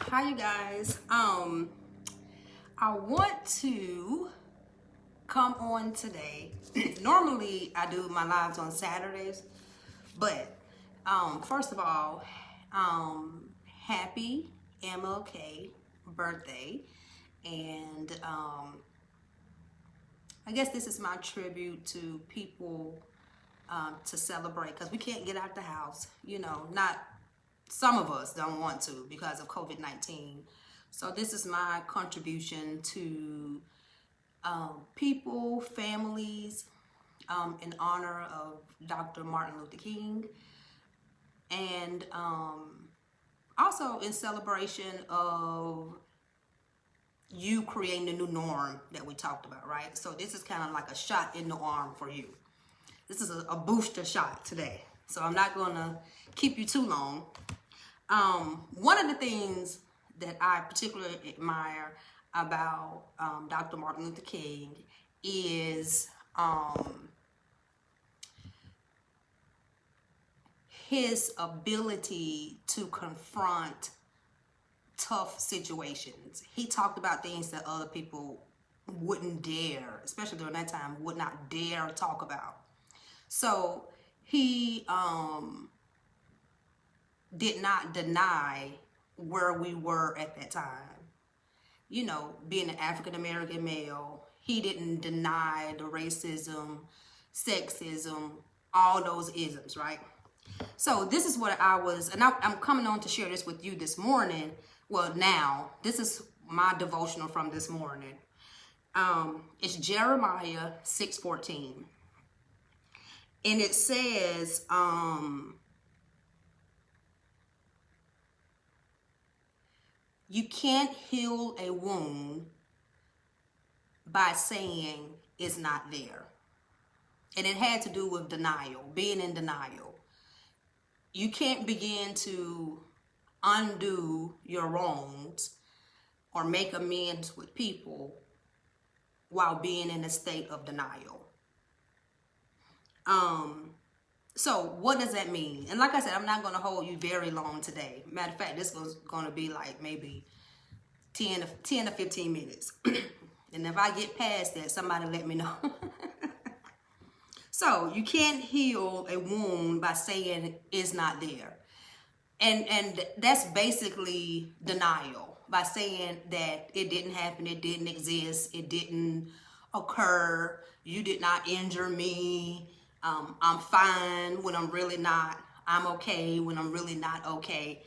Hi, you guys. I want to come on today. Normally, I do my lives on Saturdays, but first of all, happy MLK birthday, and I guess this is my tribute to people to celebrate because we can't get out the house. Not some of us don't want to because of COVID-19. So this is my contribution to people, families, in honor of Dr. Martin Luther King, and also in celebration of you creating the new norm that we talked about, right? So this is kind of like a shot in the arm for you. This is a booster shot today. So I'm not gonna keep you too long. One of the things that I particularly admire about Dr. Martin Luther King is his ability to confront tough situations. He talked about things that other people wouldn't dare, especially during that time, would not dare talk about. So he did not deny where we were at that time. Being an African American male, he didn't deny the racism, sexism, all those isms, right? So this is what I'm coming on to share this with you this morning. Well, now, this is my devotional from this morning. It's Jeremiah 6:14. And it says, you can't heal a wound by saying it's not there. And it had to do with denial, being in denial. You can't begin to undo your wrongs or make amends with people while being in a state of denial. So what does that mean? And like I said, I'm not going to hold you very long today. Matter of fact, this was going to be like maybe 10 to 15 minutes. And if I get past that, somebody let me know. So you can't heal a wound by saying it's not there. And that's basically denial, by saying that it didn't happen, it didn't exist, it didn't occur, you did not injure me, I'm fine when I'm really not, I'm okay when I'm really not okay.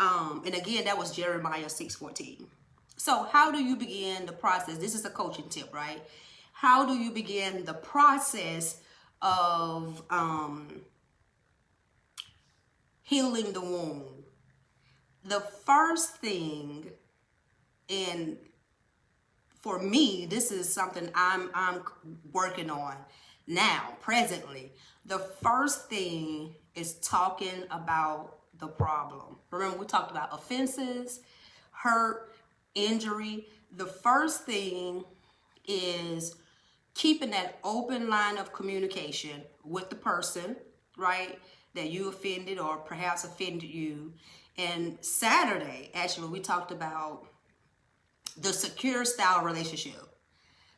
And again, that was Jeremiah 6:14. So how do you begin the process? This is a coaching tip, right? How do you begin the process of healing the wound? The first thing, and for me, this is something I'm working on now, presently. The first thing is talking about the problem. Remember, we talked about offenses, hurt, injury. The first thing is keeping that open line of communication with the person, right, that you offended or perhaps offended you. And Saturday, actually, we talked about the secure style relationship.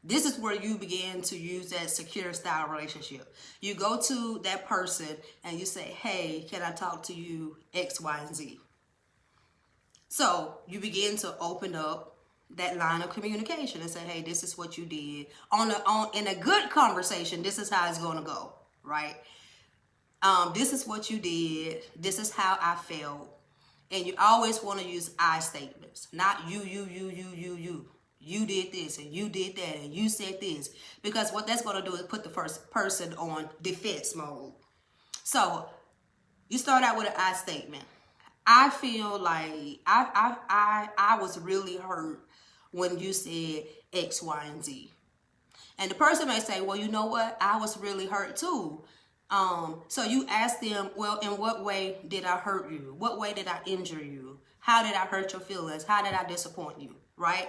This is where you begin to use that secure style relationship. You go to that person and you say, hey, can I talk to you X, Y, and Z? So you begin to open up that line of communication and say, hey, this is what you did. In a good conversation, this is how it's going to go, right? This is what you did. This is how I felt. And you always want to use I statements, not you. You did this and you did that and you said this. Because what that's going to do is put the first person on defense mode. So you start out with an I statement. I feel like I was really hurt when you said X, Y, and Z. And the person may say, well, you know what? I was really hurt too. So you ask them, well, in what way did I hurt you? What way did I injure you? How did I hurt your feelings? How did I disappoint you? Right?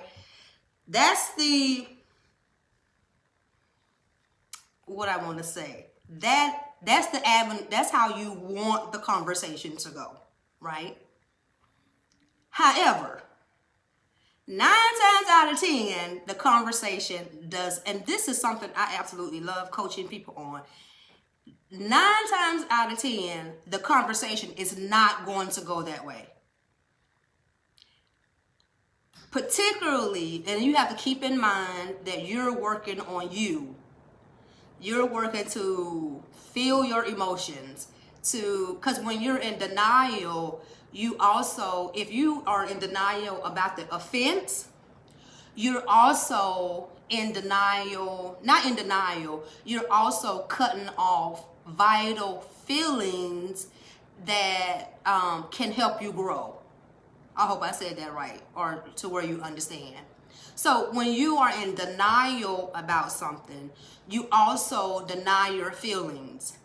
That's what I want to say. That's the avenue. That's how you want the conversation to go, right? However, 9 times out of 10, the conversation does, and this is something I absolutely love coaching people on. 9 times out of 10, the conversation is not going to go that way. Particularly, and you have to keep in mind that you're working on you. You're working to feel your emotions, because when you're in denial, you also, if you are in denial about the offense, you're also in denial, not in denial, you're also cutting off vital feelings that can help you grow. I hope I said that right, or to where you understand. So when you are in denial about something, you also deny your feelings.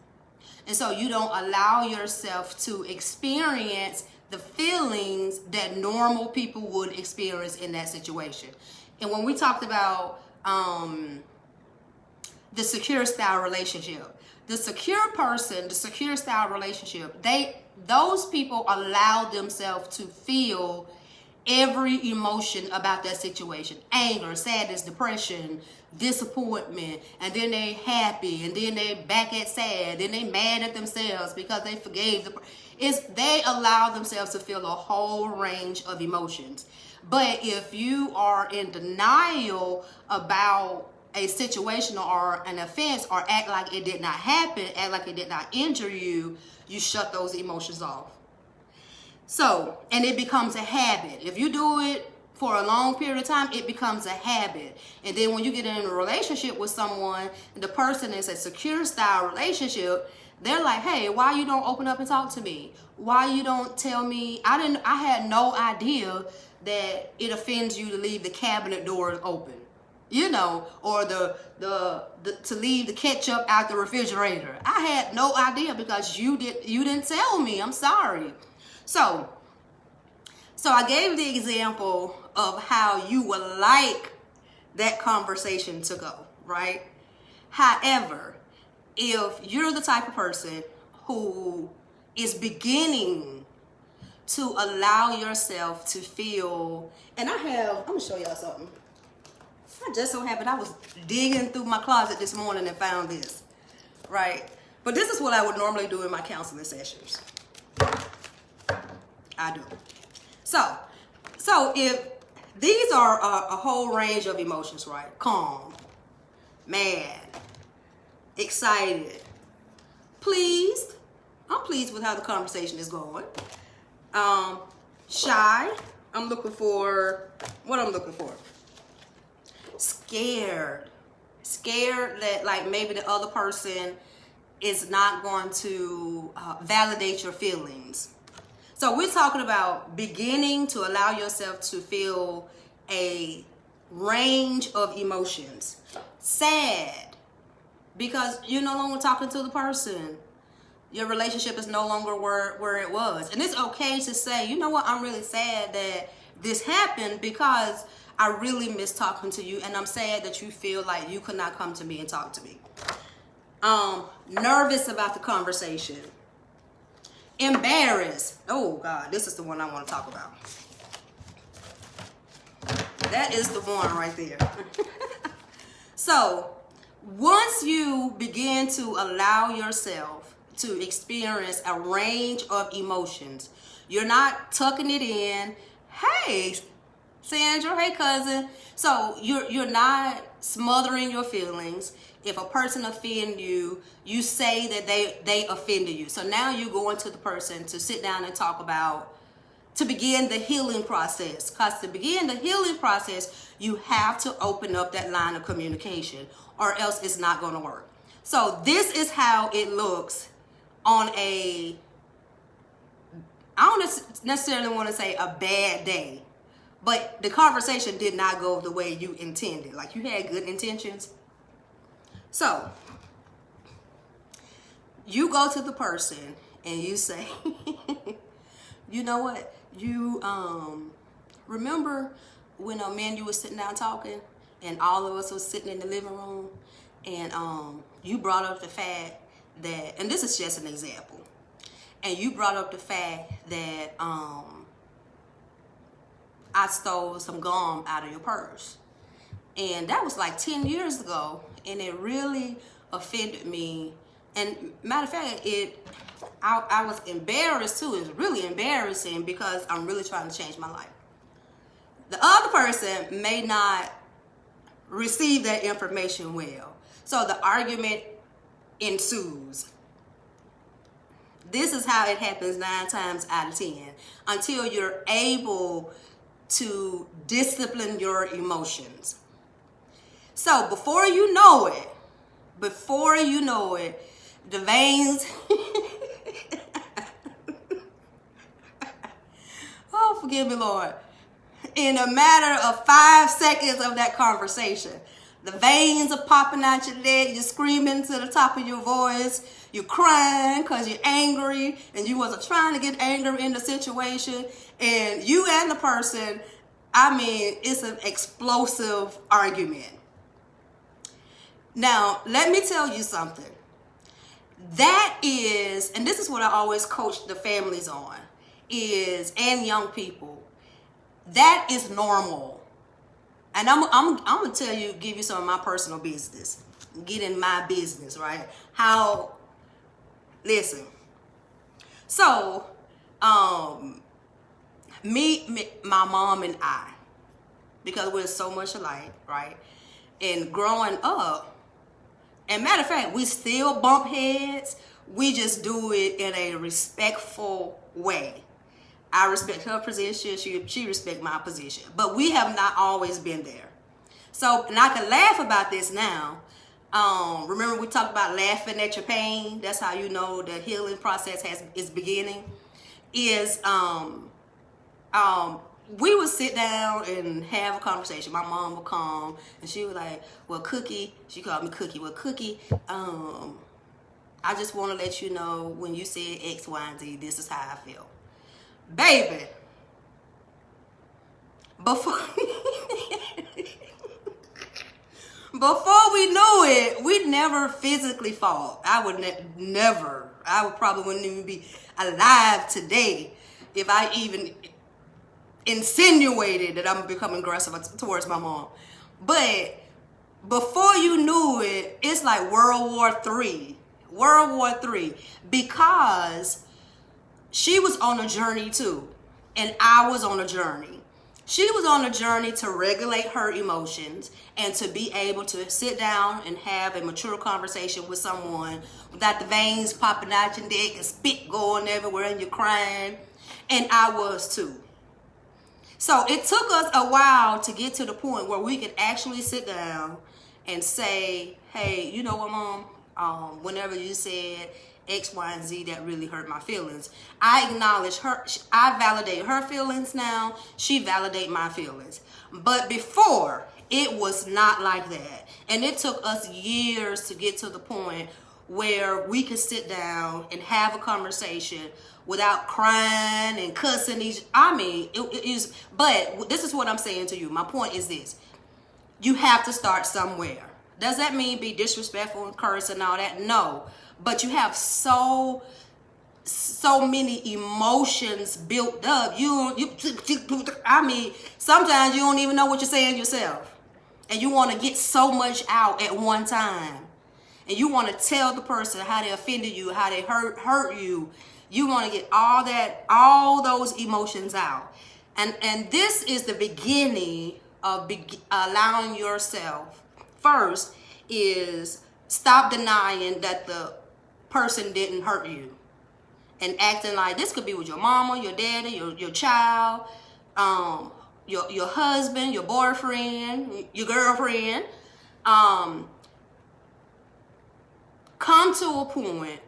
And so you don't allow yourself to experience the feelings that normal people would experience in that situation. And when we talked about the secure style relationship, the secure person, the secure style relationship, those people allow themselves to feel every emotion about that situation: anger, sadness, depression, disappointment, and then they happy, and then they back at sad, then they mad at themselves because they forgave they allow themselves to feel a whole range of emotions. But if you are in denial about a situation or an offense, or act like it did not happen, act like it did not injure you, you shut those emotions off. So, and it becomes a habit. If you do it for a long period of time, it becomes a habit. And then when you get in a relationship with someone, the person is a secure style relationship, they're like, hey, why you don't open up and talk to me? Why you don't tell me? I had no idea that it offends you to leave the cabinet doors open, you know, or to leave the ketchup out the refrigerator. I had no idea because you didn't tell me. I'm sorry. So I gave the example of how you would like that conversation to go, right? However, if you're the type of person who is beginning to allow yourself to feel, and I'm gonna show y'all something. I just so happened I was digging through my closet this morning and found this, right? But this is what I would normally do in my counseling sessions. I do. So if these are a whole range of emotions, right? Calm, mad, excited, pleased. I'm pleased with how the conversation is going. Shy. I'm looking for scared that like maybe the other person is not going to validate your feelings. So we're talking about beginning to allow yourself to feel a range of emotions. Sad, because you're no longer talking to the person. Your relationship is no longer where it was. And it's okay to say, you know what, I'm really sad that this happened because I really miss talking to you, and I'm sad that you feel like you could not come to me and talk to me. Nervous about the conversation. Embarrassed. Oh God, this is the one I want to talk about. That is the one right there. So once you begin to allow yourself to experience a range of emotions, you're not tucking it in. Hey, Sandra, hey cousin. So you're not smothering your feelings. If a person offends you, you say that they offended you. So now you're going to the person to sit down and talk about, to begin the healing process. Because to begin the healing process, you have to open up that line of communication, or else it's not going to work. So this is how it looks on I don't necessarily want to say a bad day, but the conversation did not go the way you intended. Like you had good intentions. So you go to the person and you say, you know what? You remember when me and you was sitting down talking, and all of us was sitting in the living room, and you brought up the fact that, and this is just an example, and you brought up the fact that I stole some gum out of your purse. And that was like 10 years ago, and it really offended me. And matter of fact, I was embarrassed too. It was really embarrassing because I'm really trying to change my life. The other person may not receive that information well. So the argument ensues. This is how it happens 9 times out of 10, until you're able to discipline your emotions. So before you know it, the veins, oh, forgive me, Lord. In a matter of 5 seconds of that conversation, the veins are popping out your leg, you're screaming to the top of your voice, you're crying because you're angry, and you wasn't trying to get angry in the situation, and you and the person, it's an explosive argument. Now, let me tell you something. That is, and this is what I always coach the families on, and young people, that is normal. And I'm gonna give you some of my personal business. Get in my business, right? Listen. So, my mom and I, because we're so much alike, right? And growing up, and matter of fact, we still bump heads. We just do it in a respectful way. I respect her position. She respects my position. But we have not always been there. So, and I can laugh about this now. Remember we talked about laughing at your pain? That's how you know the healing process is beginning. We would sit down and have a conversation. My mom would come and she was like, well, Cookie, she called me Cookie. Well, Cookie, I just want to let you know when you said X, Y, and Z, this is how I feel. Baby, before we knew it, we'd never physically fought. I would never. I would probably wouldn't even be alive today if I even insinuated that I'm becoming aggressive towards my mom. But before you knew it, it's like World War III. World War III. Because she was on a journey too. And I was on a journey. She was on a journey to regulate her emotions and to be able to sit down and have a mature conversation with someone without the veins popping out your neck and spit going everywhere and you're crying. And I was too. So it took us a while to get to the point where we could actually sit down and say, hey, you know what, Mom? Whenever you said X, Y, and Z, that really hurt my feelings. I acknowledge her. I validate her feelings now. She validate my feelings. But before, it was not like that. And it took us years to get to the point where we could sit down and have a conversation without crying and cussing it is, but this is what I'm saying to you. My point is this. You have to start somewhere. Does that mean be disrespectful and curse and all that? No. But you have so many emotions built up. Sometimes you don't even know what you're saying yourself. And you want to get so much out at one time. And you want to tell the person how they offended you, how they hurt you. You want to get all those emotions out. And this is the beginning of allowing yourself. First is stop denying that the person didn't hurt you. And acting like this could be with your mama, your daddy, your child, your husband, your boyfriend, your girlfriend. Come to a point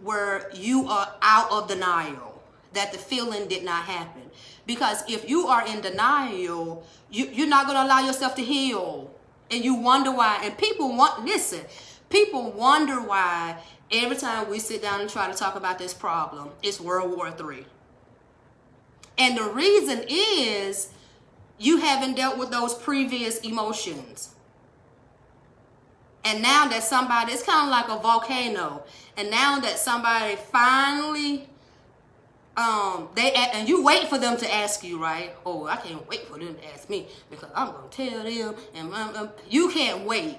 where you are out of denial that the feeling did not happen. Because if you are in denial, you're not going to allow yourself to heal. And you wonder why. And people wonder why every time we sit down and try to talk about this problem, it's World War III. And the reason is you haven't dealt with those previous emotions. And now that it's kind of like a volcano. And now that somebody finally and you wait for them to ask you, right? Oh, I can't wait for them to ask me because I'm gonna tell them, and you can't wait.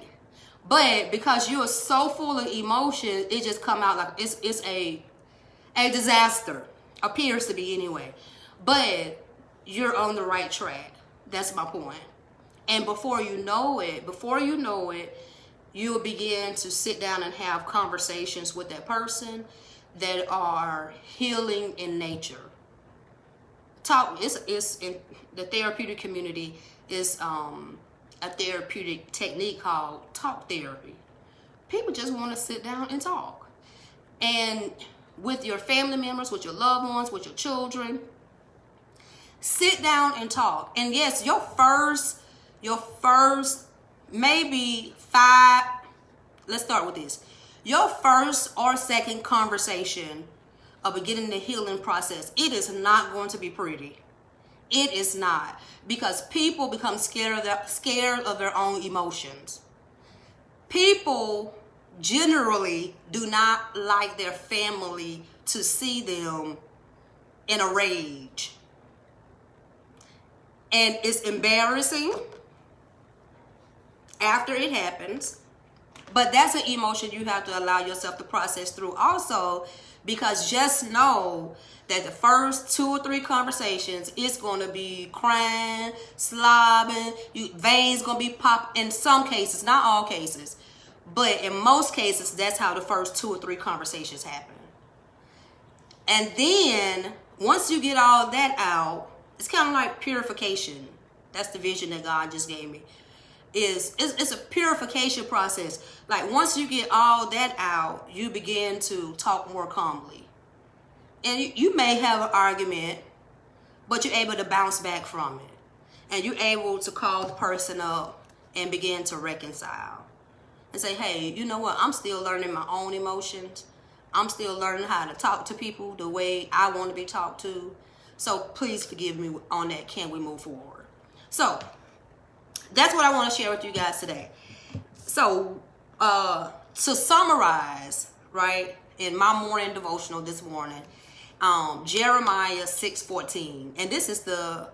But because you are so full of emotion, it just come out like it's a disaster. Appears to be anyway. But you're on the right track. That's my point. And before you know it, you'll begin to sit down and have conversations with that person that are healing in nature. Talk is in the therapeutic community is a therapeutic technique called talk therapy. People just want to sit down and talk. And with your family members, with your loved ones, with your children, sit down and talk. And yes, your first maybe 5, let's start with this. Your first or second conversation of beginning the healing process, it is not going to be pretty. It is not, because people become scared of their own emotions. People generally do not like their family to see them in a rage. And it's embarrassing after it happens, but that's an emotion you have to allow yourself to process through also, because just know that the first 2 or 3 conversations, it's going to be crying, slobbing, veins going to be popping in some cases, not all cases, but in most cases, that's how the first 2 or 3 conversations happen. And then once you get all that out, it's kind of like purification. That's the vision that God just gave me. It's a purification process. Like once you get all that out, you begin to talk more calmly. And you may have an argument, but you're able to bounce back from it. And you're able to call the person up and begin to reconcile. And say, hey, you know what? I'm still learning my own emotions. I'm still learning how to talk to people the way I want to be talked to. So please forgive me on that. Can we move forward? So that's what I want to share with you guys today. So to summarize, right, in my morning devotional this morning, Jeremiah 6:14, and this is the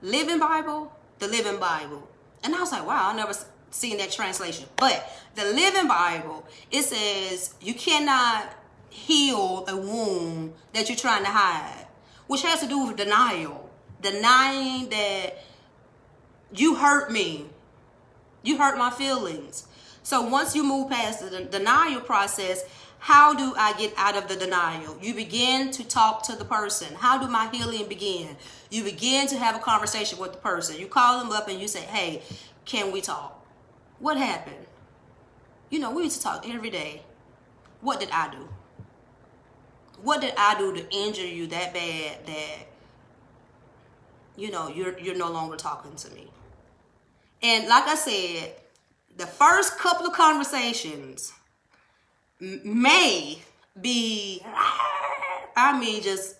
Living Bible, And I was like, wow, I never seen that translation. But the Living Bible, it says you cannot heal a wound that you're trying to hide, which has to do with denial. Denying that you hurt me. You hurt my feelings. So once you move past the denial process, how do I get out of the denial? You begin to talk to the person. How do my healing begin? You begin to have a conversation with the person. You call them up and you say, hey, can we talk? What happened? We used to talk every day. What did I do? What did I do to injure you that bad that, you're no longer talking to me? And like I said, the first couple of conversations may be, just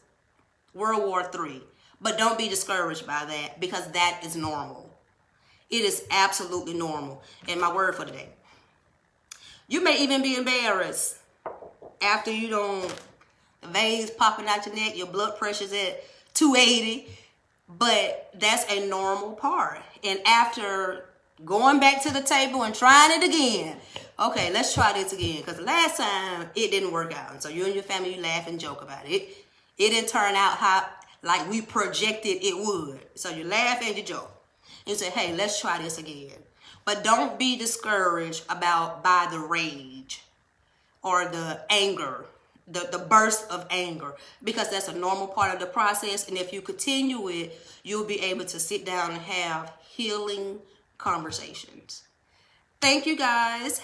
World War III. But don't be discouraged by that, because that is normal. It is absolutely normal. And my word for today. You may even be embarrassed after the veins popping out your neck, your blood pressure's at 280. But that's a normal part. And after going back to the table and trying it again, okay, let's try this again, because last time it didn't work out. And so you and your family, you laugh and joke about it. It didn't turn out how like we projected it would. So you laugh and you joke. And you say, hey, let's try this again. But don't be discouraged by the rage or the anger, the burst of anger, because that's a normal part of the process. And if you continue it, you'll be able to sit down and have healing conversations. Thank you guys.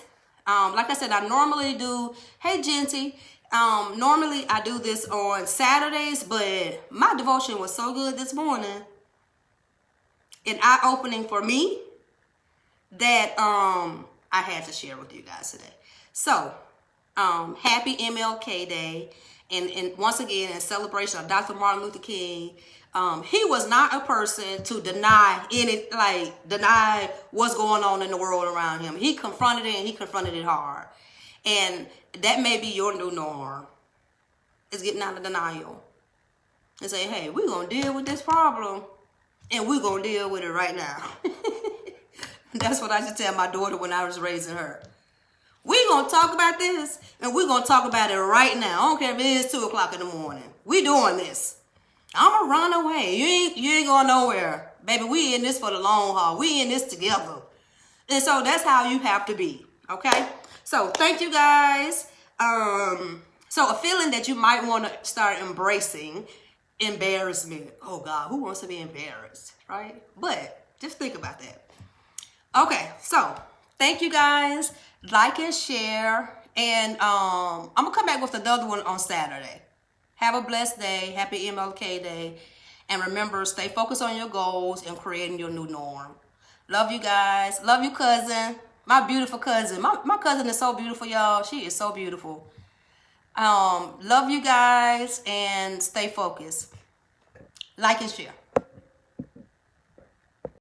Like I said, I normally do, hey Genty, normally I do this on Saturdays, but my devotion was so good this morning, an eye-opening for me, that I had to share with you guys today. So, happy MLK Day. And once again, in celebration of Dr. Martin Luther King, he was not a person to deny what's going on in the world around him. He confronted it, and he confronted it hard. And that may be your new norm, is getting out of denial. and say, hey, we're going to deal with this problem, and we're going to deal with it right now. That's what I used to tell my daughter when I was raising her. We're going to talk about this, and we're going to talk about it right now. I don't care if it is 2 o'clock in the morning. We doing this. I'm going to run away. You ain't going nowhere. Baby, we in this for the long haul. We in this together. And so that's how you have to be, okay? So thank you guys. So a feeling that you might want to start embracing, embarrassment. Oh God, who wants to be embarrassed, right? But just think about that. Okay, so thank you guys. Like and share. And I'm going to come back with another one on Saturday. Have a blessed day. Happy MLK Day. And remember, stay focused on your goals and creating your new norm. Love you guys. Love you, cousin. My beautiful cousin. My cousin is so beautiful, y'all. She is so beautiful. Love you guys and stay focused. Like and share.